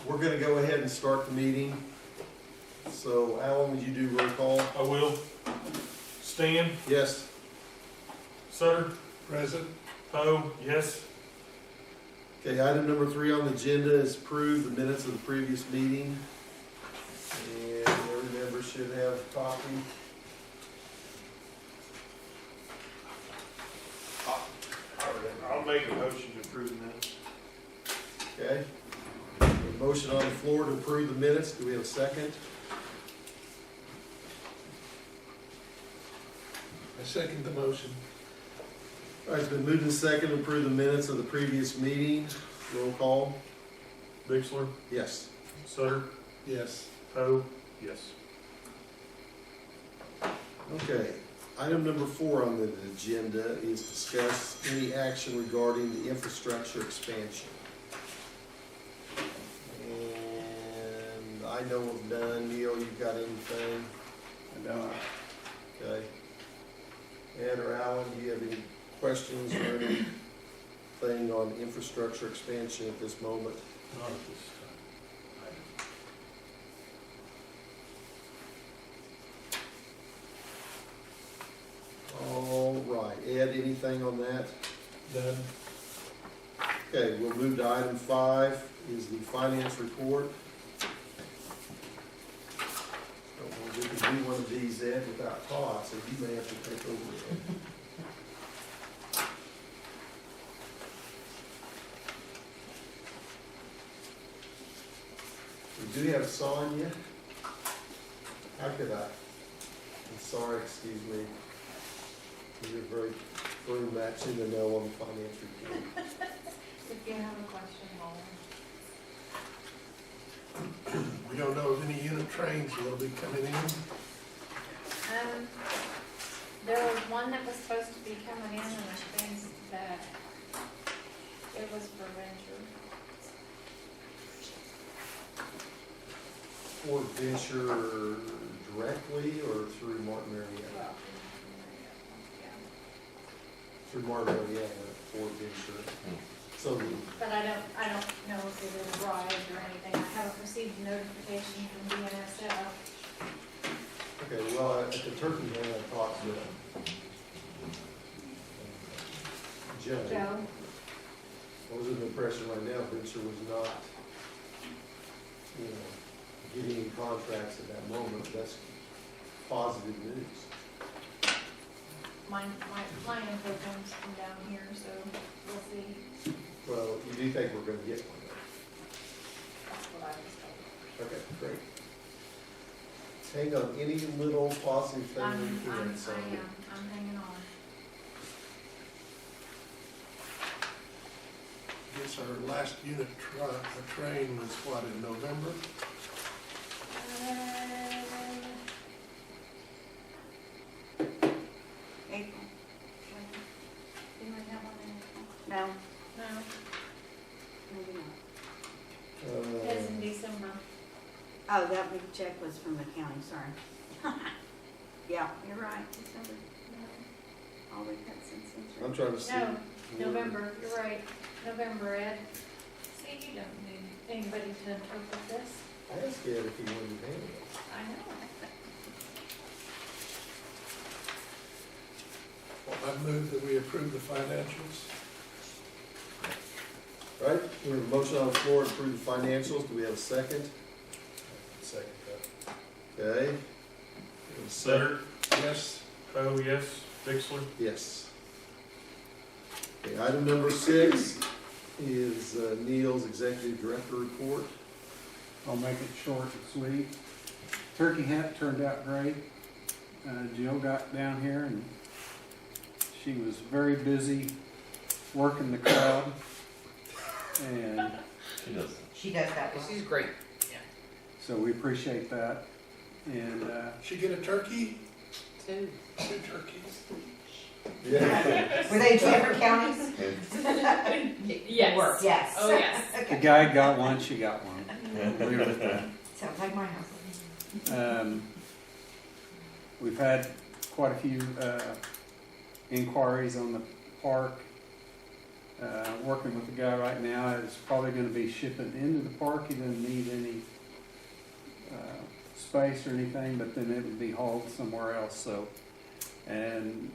We're gonna go ahead and start the meeting. So Alan, would you do roll call? I will. Stan, Yes. Sutter, Present. Poe, yes. Okay, item number 3 on the agenda is approve the minutes of the previous meeting. And every member should have a copy. I'll make a motion to approve that. Okay. A motion on the floor to approve the minutes. Do we have a second? I second the motion. All right, it's been moved and second to approve the minutes of the previous meeting. Roll call? Bixler, Yes. Sutter, Yes. Poe, yes. Okay, item number 4 on the agenda is discuss any action regarding the infrastructure expansion. And I know of none. Neil, you got anything? I don't. Okay. Ed or Alan, do you have any questions or anything on infrastructure expansion at this moment? Not at this All right, Ed, anything on that? time. Done. Okay, we'll move to item 5, is the finance report. Don't know if we can do one of these, Ed, without Todd, so you may have to take over it. We do have Sonia. How could I? I'm sorry, excuse me. You're very much in the know on the finance report. If you have a question, Holly. We don't know of any unit trains that'll be coming in. There was one that was supposed to be coming in, and I think that it was for venture. For venture directly or through Martin Marietta? Well, Through Martin Marietta for venture. So, but I don't know if it has arrived or anything. I haven't received a notification from DNSF. okay, well, at the turkey hand, I talked to Joe. Joe? I was under the impression right now venture was not, getting any contracts at that moment. That's positive news. My info comes from down here, so we'll see. Well, you do think we're gonna get one That's what I was told. though? Okay, great. Hang on, any little positive thing we can say? I'm hanging on. I guess our last unit train was what, in November? April. Didn't we have one in April? No, No, maybe not. it's in December. Oh, that big check was from the county, sorry. Yeah, you're right, December. All we've had since then. I'm trying to see. No, November, you're right, November, Ed. See, you don't need anybody to interpret this. I asked Ed if he wanted to handle it. I know. Well, I move that we approve the financials. All right, we have a motion on the floor to approve the financials. Do we have a second? Second. Okay. We have a Sutter, Yes. Poe, yes. Bixler, Yes. Okay, item number 6 is Neil's executive director report. I'll make it short and sweet. Turkey hunt turned out great. Jill got down here and she was very busy working the crowd. And She does that well. She's great. so we appreciate that. And She get a turkey? Two. 2 turkeys. Yeah. Were they different counties? Yes. Yes. Oh, yes. the guy got one, she got one. We'll leave it at that. Sounds like my house. We've had quite a few inquiries on the park. working with the guy right now. It's probably gonna be shipping into the park. He doesn't need any, space or anything, but then it would be hauled somewhere else, so. And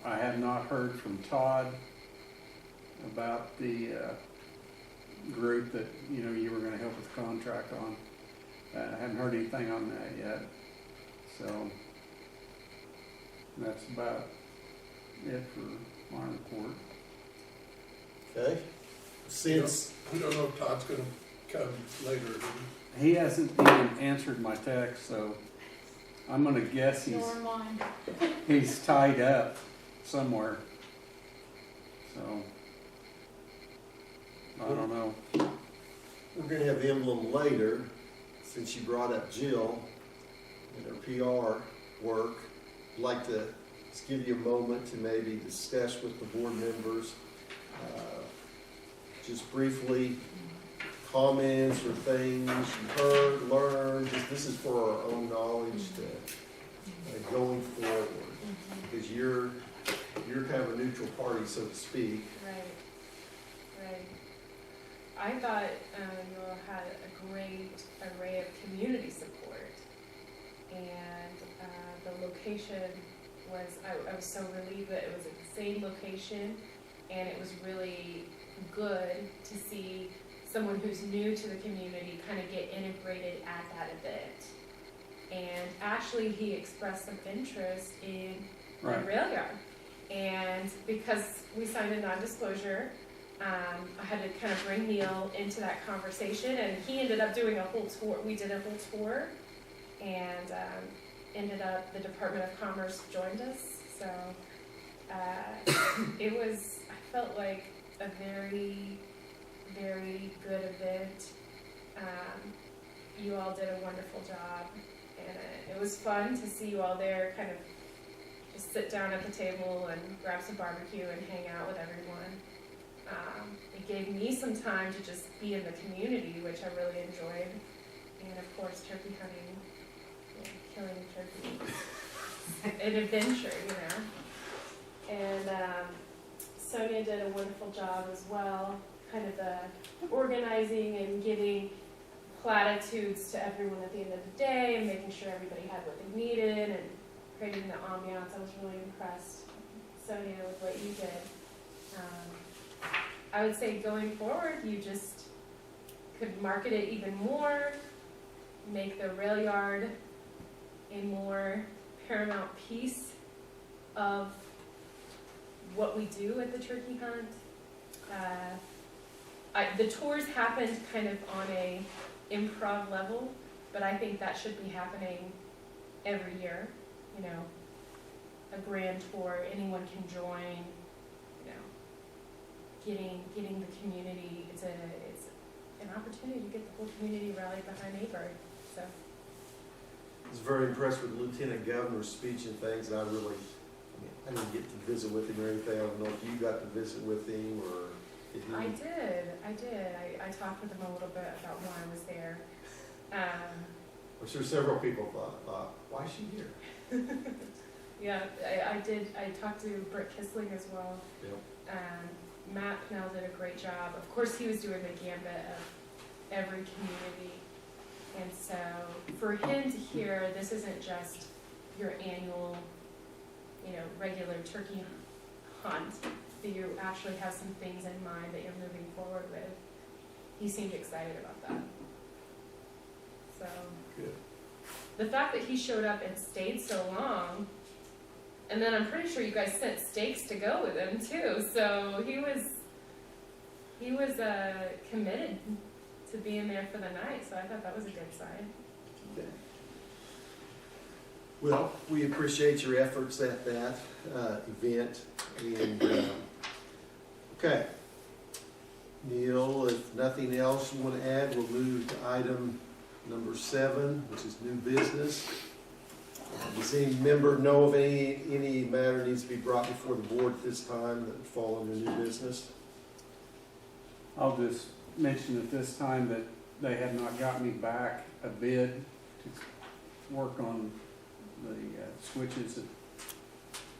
I have not heard from Todd about the, group that, you were gonna help with the contract on. I haven't heard anything on that yet, so. That's about it for my report. Okay? Since, We don't know if Todd's gonna come later. He hasn't even answered my text, so I'm gonna guess Nor mine. he's tied up somewhere. So, I don't know. we're gonna have the emblem later, since you brought up Jill and her PR work, I'd like to just give you a moment to maybe discuss with the board members, just briefly, comments or things you heard, learned, just this is for our own knowledge to, going forward. Because you're kind of a neutral party, so to speak. Right. I thought you all had a great array of community support, and the location was, I was so relieved that it was at the same location, and it was really good to see someone who's new to the community kind of get integrated at that event. And actually, he expressed some interest in the Right. rail yard. And because we signed a non-disclosure, I had to kind of bring Neil into that conversation, and he ended up doing a whole tour. We did a whole tour, and ended up, the Department of Commerce joined us. So it was, I felt like a very, very good event. You all did a wonderful job, and it was fun to see you all there, kind of just sit down at the table and grab some barbecue and hang out with everyone. It gave me some time to just be in the community, which I really enjoyed. And of course, turkey hunting, killing turkey, an adventure, And Sonia did a wonderful job as well, kind of the organizing and giving platitudes to everyone at the end of the day and making sure everybody had what they needed and creating the ambiance. I was really impressed, Sonia, with what you did. I would say going forward, you just could market it even more, make the rail yard a more paramount piece of what we do at the turkey hunt. The tours happened kind of on a improv level, but I think that should be happening every year. A grand tour, anyone can join. Getting the community. It's an opportunity to get the whole community rallied behind Avard. So. I was very impressed with the Lieutenant Governor's speech and things, and I didn't get to visit with him or anything. I don't know if you got to visit with him or did he? I did. I talked with him a little bit about why I was there. I'm sure several people thought, why is she here? Yeah, I did. I talked to Britt Kissling as well. Yep. Matt Pennell did a great job. Of course, he was doing the gambit of every community. And so for him to hear this isn't just your annual, regular turkey hunt, that you actually have some things in mind that you're moving forward with, he seemed excited about that. So Good. the fact that he showed up and stayed so long, and then I'm pretty sure you guys sent steaks to go with him too, so he was committed to being there for the night, so I thought that was a good sign. Okay. Well, we appreciate your efforts at that event. And okay, Neil, if nothing else you want to add, we'll move to item number 7, which is new business. Does any member know of any matter needs to be brought before the board at this time that would fall under new business? I'll just mention at this time that they have not got me back a bid to work on the switches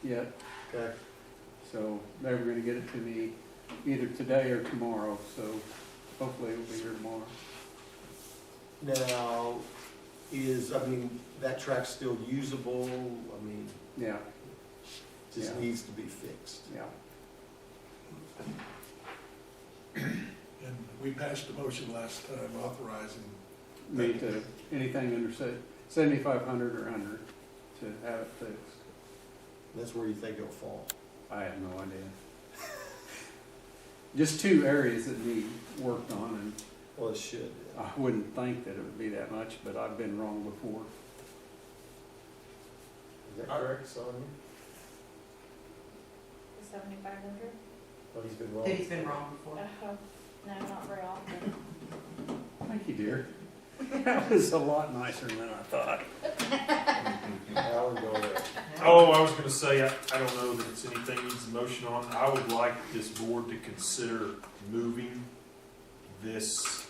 yet. Okay. So they were gonna get it to me either today or tomorrow, so hopefully it'll be here tomorrow. Now, that track's still usable? I mean, Yeah, just Yeah. needs to be fixed. yeah. And we passed a motion last time authorizing. Me to, anything under 7,500 or under to have it fixed. That's where you think it'll fall. I have no idea. Just two areas that need worked on, and Well, it should. I wouldn't think that it would be that much, but I've been wrong before. Is that correct, Sonia? The 7,500? Oh, he's been wrong. He's been wrong before. No, not very often. Thank you, dear. That was a lot nicer than I thought. Alan, go ahead. Oh, I was gonna say, I don't know that it's anything needs a motion on. I would like this board to consider moving this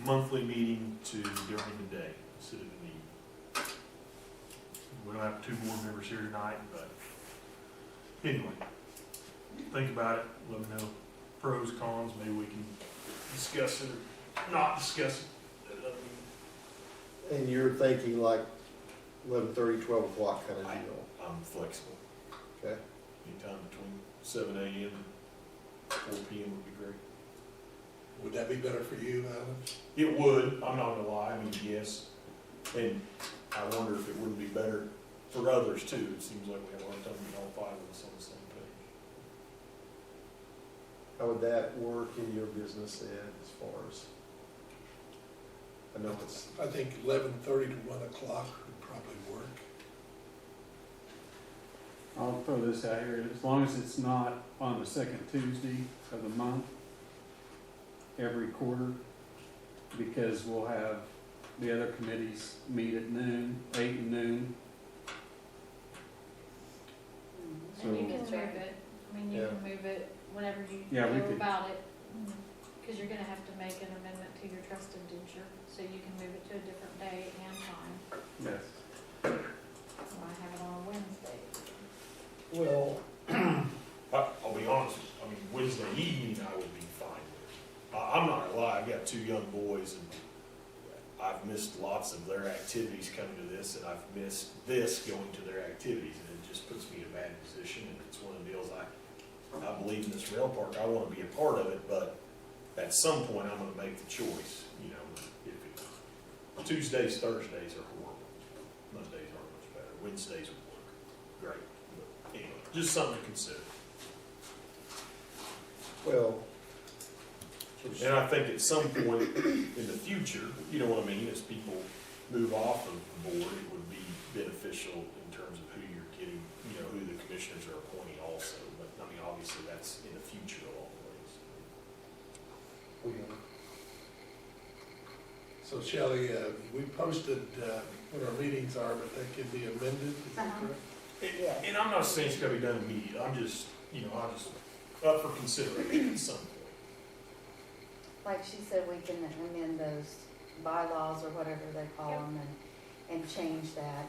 monthly meeting to during the day instead of the meeting. We don't have two board members here tonight, but anyway, think about it, let me know pros, cons, maybe we can discuss it or not discuss it. And you're thinking like 11:30, 12 o'clock kind of deal, I'm flexible. okay? Anytime between 7 a.m. and 4 p.m. would be great. Would that be better for you, Alan? It would, I'm not gonna lie, I mean, yes. And I wonder if it wouldn't be better for others too. It seems like we have a hard time getting all five of us on the same page. How would that work in your business, Ed, as far as? I know it's, I think 11:30 to 1 o'clock would probably work. I'll throw this out here, as long as it's not on the second Tuesday of the month, every quarter, because we'll have the other committees meet at noon, 8 and noon. And you So- can move it, I mean, you can move it whenever you Yeah, we know could. about it. Because you're gonna have to make an amendment to your trust indenture, so you can move it to a different day and time. Yes. Why have it on a Wednesday? Well, I'll be honest, I mean, Wednesday evening I would be fine with. I'm not gonna lie, I've got two young boys and I've missed lots of their activities coming to this, and I've missed this going to their activities, and it just puts me in a bad position, and it's one of the deals I believe in this rail park, I wanna be a part of it, but at some point I'm gonna make the choice, you know, Tuesdays, Thursdays are horrible, Mondays aren't much better, Wednesdays would work great, but anyway, just something to consider. well. And I think at some point in the future, you know what I mean, as people move off of the board, it would be beneficial in terms of who you're getting, you know, who the commissioners are appointing also. But, I mean, obviously, that's in the future always. So Shelley, we posted what our meetings are, but they can be amended, is that Uh-huh. correct? And I'm not saying it's gotta be done immediately, I'm just, you know, I'm just up for consideration at some point. Like she said, we can amend those bylaws or whatever they call Yep. them and change that.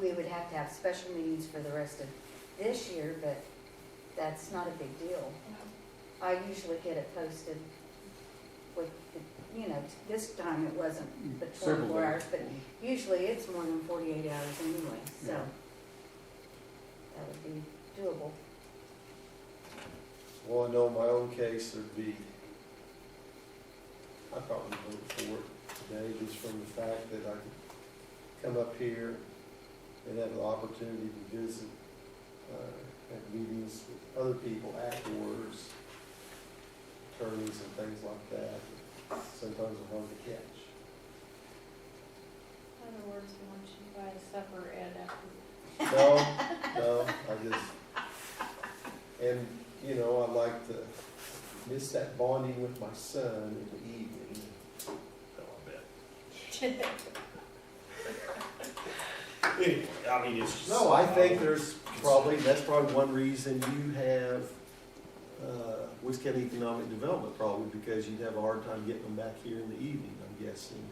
We would have to have special meetings for the rest of this year, but that's not a big deal. I usually get it posted with, you know, this time it wasn't the Several 24 days. hours, but usually it's more than 48 hours anyway, so Yeah. that would be doable. Well, I know in my own case, there'd be, I probably vote for it today, just from the fact that I could come up here and have the opportunity to visit, have meetings with other people afterwards, attorneys and things like that, that sometimes are hard to catch. In other words, he wants you to buy a supper, Ed, after. No, I just, and, you know, I like to miss that bonding with my son in the evening. I bet. Anyway, I mean, it's just. No, I think that's probably one reason you have, Wisconsin Economic Development probably, because you'd have a hard time getting them back here in the evening, I'm guessing.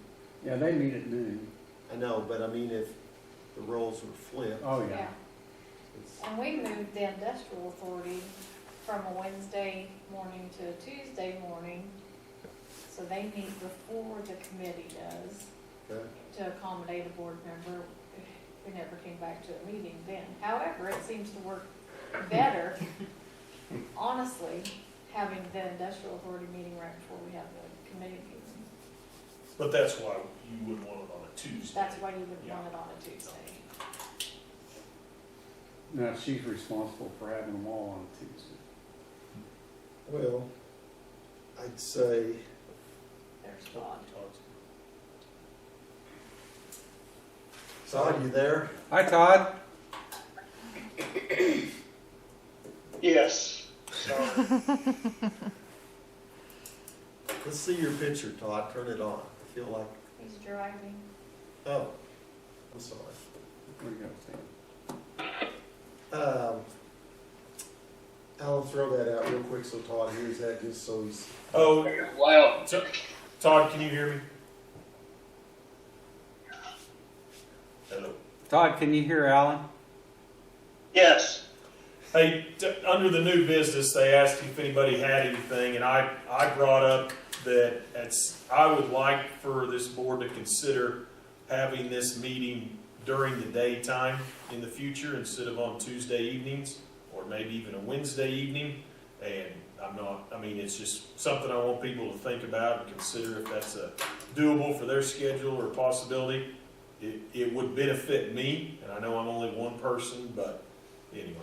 Yeah, they meet at noon. I know, but I mean, if the roles were flipped. Oh, Yeah, yeah. it's- and we moved the industrial authority from a Wednesday morning to a Tuesday morning. So they meet before the committee does Okay. to accommodate a board member. We never came back to a meeting then. However, it seems to work better, honestly, having the industrial authority meeting right before we have the committee meeting. But that's why you wouldn't want it on a Tuesday. That's why you would want it on a Tuesday. No, she's responsible for having them all on Tuesday. Well, I'd say, There's Todd. Todd, you there? Hi, Todd. Yes, sorry. Let's see your picture, Todd. Turn it on. I feel like, He's driving. oh, I'm sorry. Where you go, Sam? Alan, throw that out real quick so Todd hears that, just so he's, Oh, Well, Todd, can you hear me? Hello. Todd, can you hear Alan? yes, Hey, under the new business, they asked if anybody had anything, and I brought up that I would like for this board to consider having this meeting during the daytime in the future instead of on Tuesday evenings, or maybe even a Wednesday evening. And it's just something I want people to think about and consider if that's doable for their schedule or possibility. It would benefit me, and I know I'm only one person, but anyway.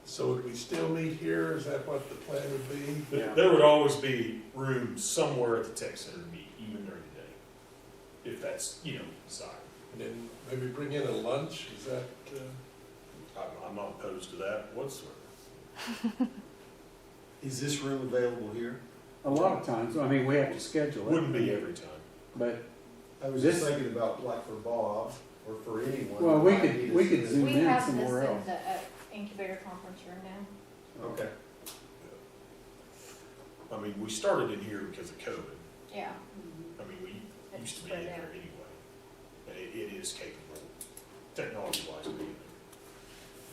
So would we still meet here? Is that what the plan would be? Yeah. There would always be room somewhere at the tech center to meet, even during the day, if that's, desired. And then maybe bring in a lunch? Is that, I'm not opposed to that whatsoever. is this room available here? A lot of times, I mean, we have to schedule it. Wouldn't be every time. But, I was This- just thinking about like for Bob or for anyone. well, we that might could- need we us could to- zoom We in have this somewhere in else. the incubator conference room now. Okay. We started in here because of COVID. Yeah. We used to be in here anyway. And it is capable, technology-wise, to be in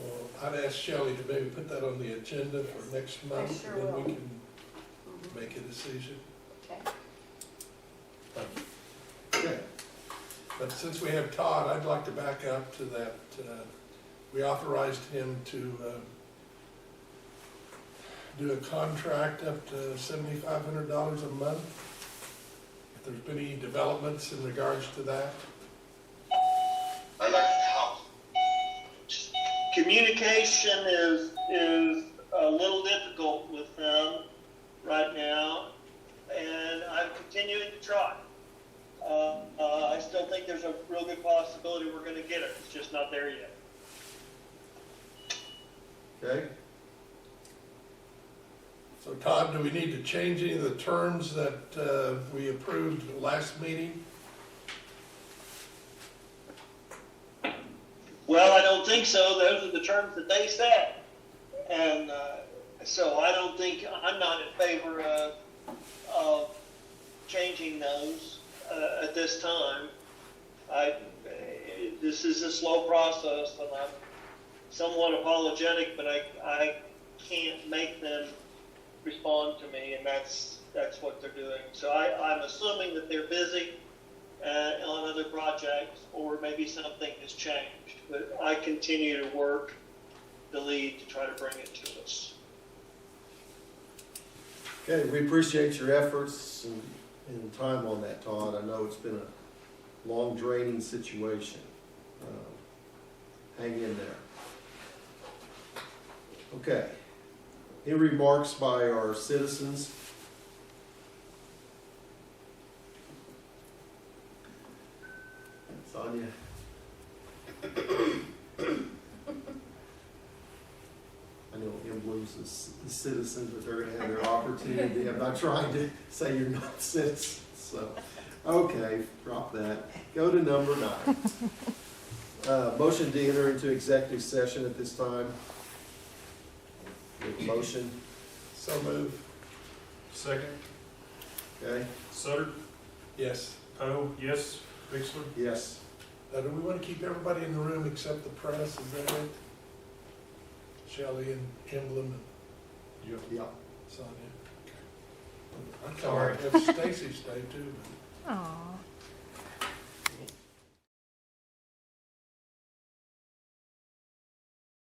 there. well, I'd ask Shelley to maybe put that on the agenda for next month. sure And then we will. can make a decision. Okay. Okay. But since we have Todd, I'd like to back up to that, we authorized him to do a contract up to $7,500 a month. If there's been any developments in regards to that. I'd like to help. Communication is a little difficult with them right now, and I'm continuing to try. I still think there's a real good possibility we're gonna get it, it's just not there yet. Okay. So Todd, do we need to change any of the terms that we approved last meeting? Well, I don't think so, those are the terms that they set. And so I don't think, I'm not in favor of changing those at this time. This is a slow process, and I'm somewhat apologetic, but I can't make them respond to me, and that's what they're doing. So I'm assuming that they're busy on other projects, or maybe something has changed. But I continue to work the lead to try to bring it to us. Okay, we appreciate your efforts and time on that, Todd. I know it's been a long draining situation. Hang in there. Okay. Any remarks by our citizens? Sonia? I know emblems the citizens, but they're gonna have their opportunity. I'm not trying to say you're not citizens, so. Okay, drop that. Go to number 9. Motion to enter into executive session at this time. Motion, So move. Second, okay? Sutter, Yes. Poe, yes, Bixler? Yes. Now, do we want to keep everybody in the room except the press? Is that it? Shelley and Emblem You, Yeah. and Sonia. I'd come over if Stacy stayed too, but Aw.